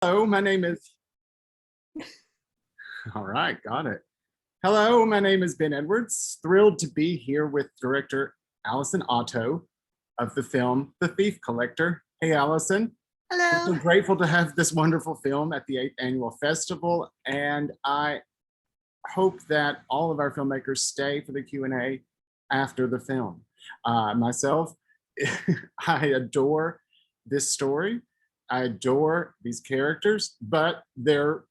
Hello, my name is, all right, got it. Hello, my name is Ben Edwards. Thrilled to be here with director Allison Otto of the film The Thief Collector. Hey, Allison. I'm Hello. so grateful to have this wonderful film at the 8th Annual Festival, and I hope that all of our filmmakers stay for the Q&A after the film. Myself, I adore this story. I adore these characters, but they're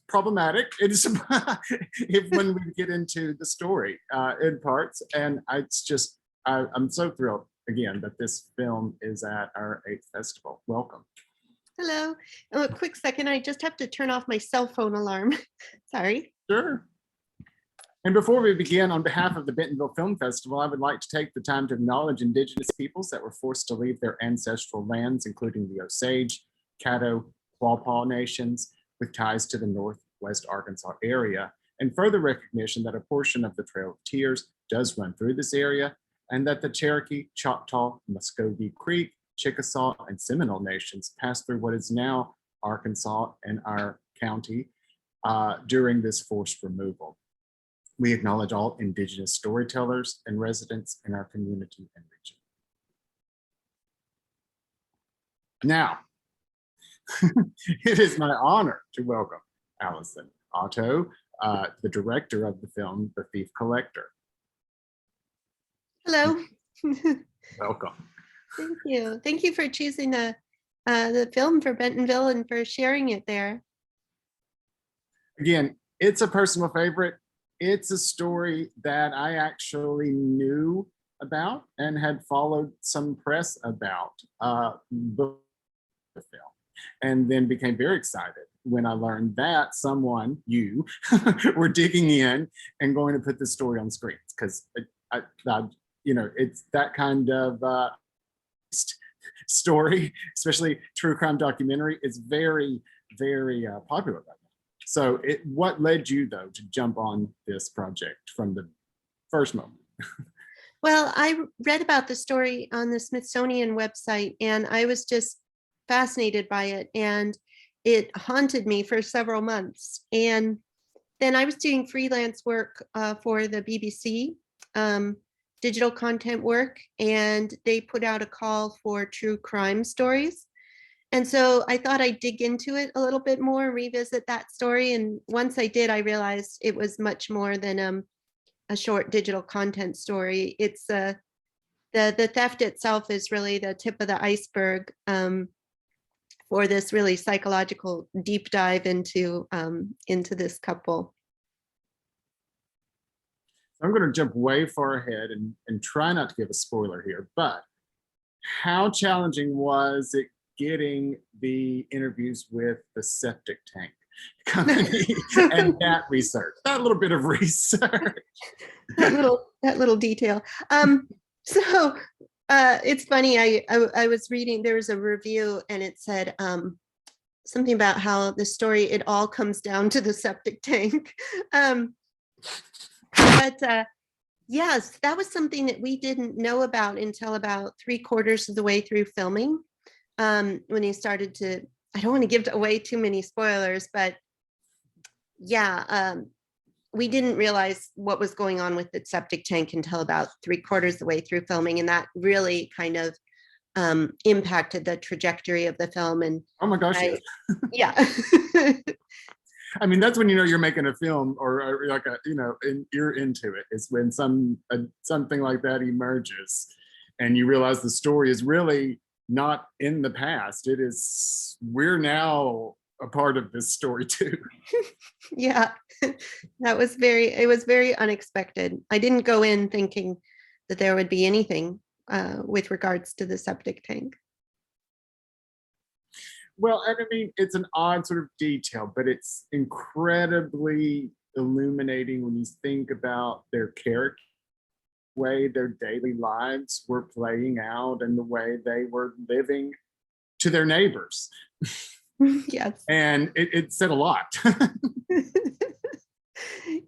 problematic. It's if when we get into the story in parts, and I'm so thrilled again that this film is at our 8th festival. Welcome. Hello. Oh, a quick second. I just have to turn off my cell phone alarm. Sorry. Sure. And before we begin, on behalf of the Bentonville Film Festival, I would like to take the time to acknowledge Indigenous peoples that were forced to leave their ancestral lands, including the Osage, Caddo, Quapaw nations, with ties to the Northwest Arkansas area, and further recognition that a portion of the Trail of Tears does run through this area, and that the Cherokee, Choctaw, Muskogee Creek, Chickasaw, and Seminole nations passed through what is now Arkansas and our county during this forced removal. We acknowledge all Indigenous storytellers and residents in our community and region. Now, it is my honor to welcome Allison Otto, the director of the film, The Thief Collector. Hello. Welcome. Thank you. Thank you for choosing the film for Bentonville and for sharing it there. Again, it's a personal favorite. It's a story that I actually knew about and had followed some press about the film, and then became very excited when I learned that someone, you, were digging in and going to put this story on screens, because it's that kind of story, especially true crime documentary, is very, very popular right now. So what led you, though, to jump on this project from the first moment? Well, I read about the story on the Smithsonian website, and I was just fascinated by it, and it haunted me for several months. And then I was doing freelance work for the BBC, digital content work, and they put out a call for true crime stories. And so I thought I'd dig into it a little bit more, revisit that story. And once I did, I realized it was much more than a short digital content story. It's the theft itself is really the tip of the iceberg for this really psychological deep dive into this couple. I'm going to jump way far ahead and try not to give a spoiler here, but how challenging was it getting the interviews with the septic tank company and that research, that little bit of research? that little detail. So it's funny, I was reading, there was a review and it said something about how the story, it all comes down to the septic tank. But yes, that was something that we didn't know about until about 3/4 of the way through filming. When he started to, I don't want to give away too many spoilers, but yeah, we didn't realize what was going on with the septic tank until about 3/4 of the way through filming. And that really kind of impacted the trajectory of the film. And oh my gosh, yeah. I mean, that's when you know you're making a film, or like and you're into it. It's when something like that emerges, and you realize the story is really not in the past. It is, we're now a part of this story too. Yeah, it was very unexpected. I didn't go in thinking that there would be anything with regards to the septic tank. Well, I mean, it's an odd sort of detail, but it's incredibly illuminating when you think about their character, way their daily lives were playing out, and the way they were living to their neighbors. Yes. And it said a lot.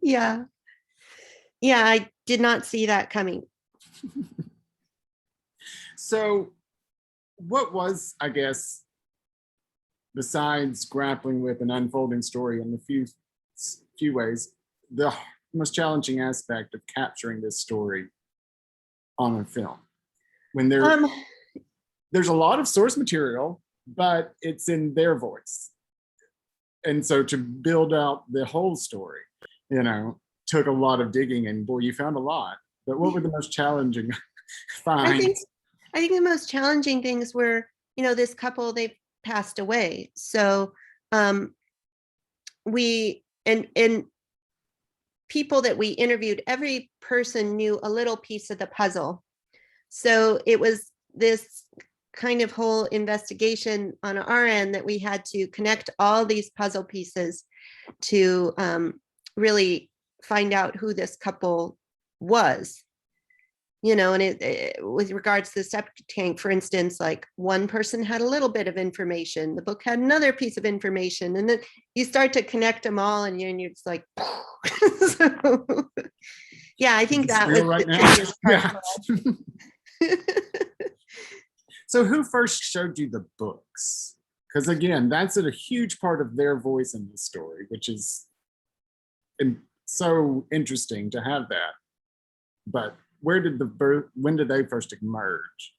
Yeah. Yeah, I did not see that coming. So what was, I guess, besides grappling with an unfolding story in a few ways, the most challenging aspect of capturing this story on a film? When there's a lot of source material, but it's in their voice. And so to build out the whole story, took a lot of digging, and boy, you found a lot. But what were the most challenging finds? I think the most challenging things were, this couple, they've passed away. So we and people that we interviewed, every person knew a little piece of the puzzle. So it was this kind of whole investigation on our end that we had to connect all these puzzle pieces to really find out who this couple was. And it with regards to the septic tank, for instance, like one person had a little bit of information, the book had another piece of information, and then you start to connect them all, and you're just like, so, yeah, I think that was right the now. trickiest part. Yeah. So who first showed you the books? Because again, that's a huge part of their voice in the story, which is so interesting to have that. But when did they first emerge?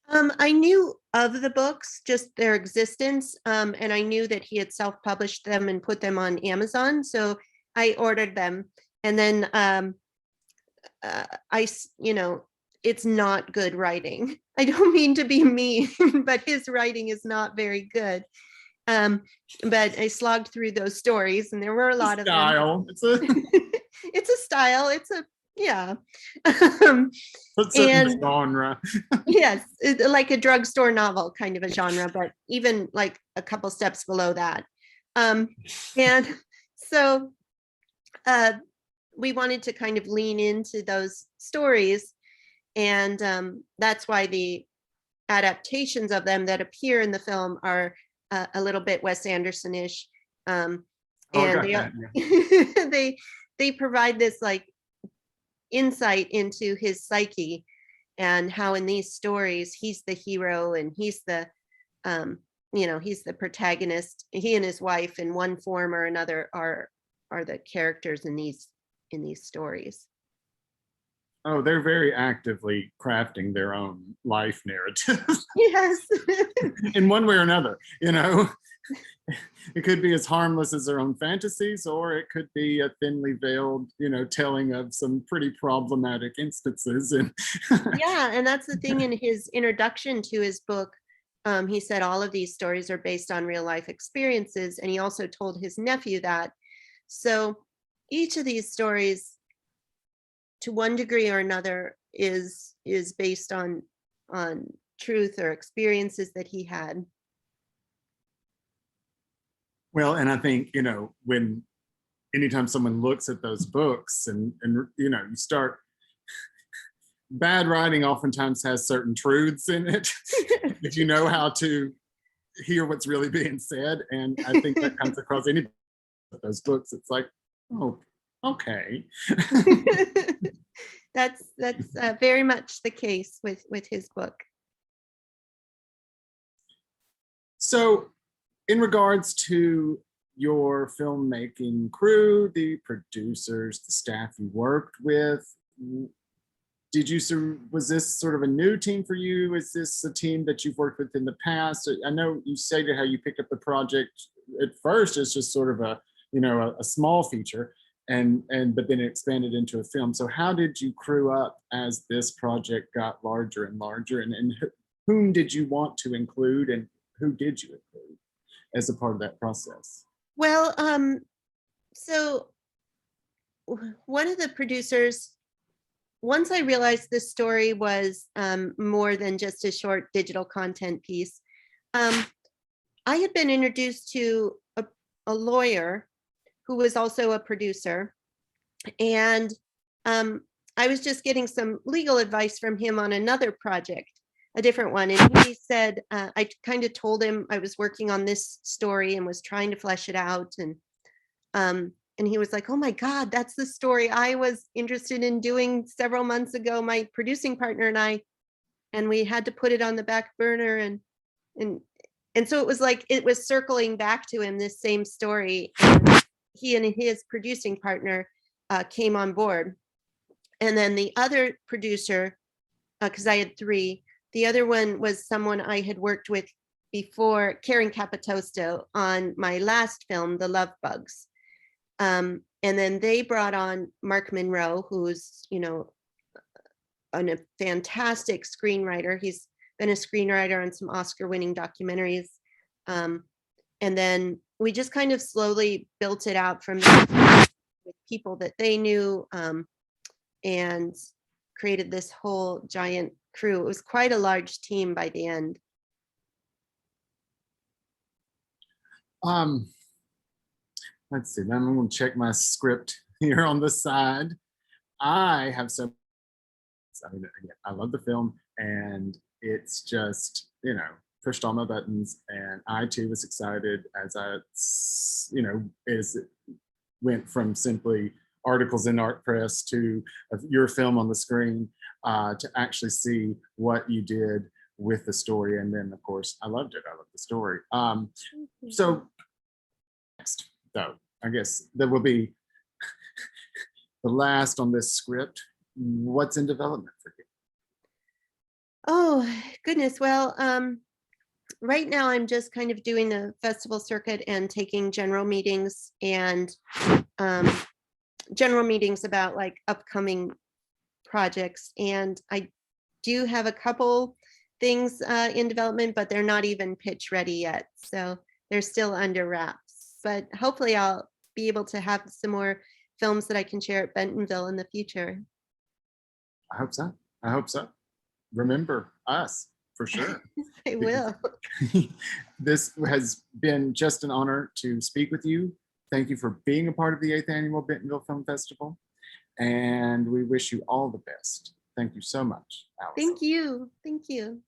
I knew of the books, just their existence, and I knew that he had self-published them and put them on Amazon. So I ordered them, and then it's not good writing. I don't mean to be mean, but his writing is not very good. But I slogged through those stories, and there were a lot of them. It's a style. It's a yeah. And genre. Yes, like a drugstore novel kind of a genre, but even like a couple steps below that. And so we wanted to kind of lean into those stories, and that's why the adaptations of them that appear in the film are a little bit Wes Anderson-ish, and they provide this like insight into his psyche, and how in these stories he's the hero and he's the he's the protagonist. He and his wife in one form or another are the characters in these stories. Oh, they're very actively crafting their own life narrative. Yes. In one way or another, It could be as harmless as their own fantasies, or it could be a thinly veiled, telling of some pretty problematic instances. And yeah, and that's the thing. In his introduction to his book, he said all of these stories are based on real life experiences, and he also told his nephew that. So each of these stories, to one degree or another, is based on truth or experiences that he had. Well, and I think, anytime someone looks at those books and you start, bad writing oftentimes has certain truths in it, if you know how to hear what's really being said. And I think that comes across any of those books. It's like, oh, okay. That's very much the case with his book. So in regards to your filmmaking crew, the producers, the staff you worked with, was this sort of a new team for you? Is this a team that you've worked with in the past? I know you stated how you picked up the project at first as just sort of a small feature, but then it expanded into a film. So how did you crew up as this project got larger and larger, and whom did you want to include, and who did you include as a part of that process? Well, so one of the producers, once I realized this story was more than just a short digital content piece, I had been introduced to a lawyer who was also a producer, and I was just getting some legal advice from him on another project, a different one. And he said, I kind of told him I was working on this story and was trying to flesh it out. And he was like, oh my God, that's the story I was interested in doing several months ago, my producing partner and I, and we had to put it on the back burner. And And so it was like, it was circling back to him, this same story. And he and his producing partner came on board. And then the other producer, because I had three, the other one was someone I had worked with before, Karen Capitosto, on my last film, The Love Bugs. And then they brought on Mark Monroe, who's, you know, a fantastic screenwriter. He's been a screenwriter on some Oscar-winning documentaries. And then we just kind of slowly built it out from there with people that they knew, and created this whole giant crew. It was quite a large team by the end. Let's see, then I'm going to check my script here on the side. I have some, I mean, again, I love the film, and it's just, you know, pushed all my buttons, and I too was excited as I, you know, as it went from simply articles in Art Press to your film on the screen, to actually see what you did with the story. And then of course, I loved it. I loved the story. So next, though, I guess that will be the last on this script. What's in development for you? Oh, goodness. Well, right now I'm just kind of doing the festival circuit and taking general meetings, and general meetings about like upcoming projects. And I do have a couple things in development, but they're not even pitch ready yet. So they're still under wraps, but hopefully I'll be able to have some more films that I can share at Bentonville in the future. I hope so. I hope so. Remember us for sure. I will. This has been just an honor to speak with you. Thank you for being a part of the 8th Annual Bentonville Film Festival, and we wish you all the best. Thank you so much, Allison. Thank you. Thank you.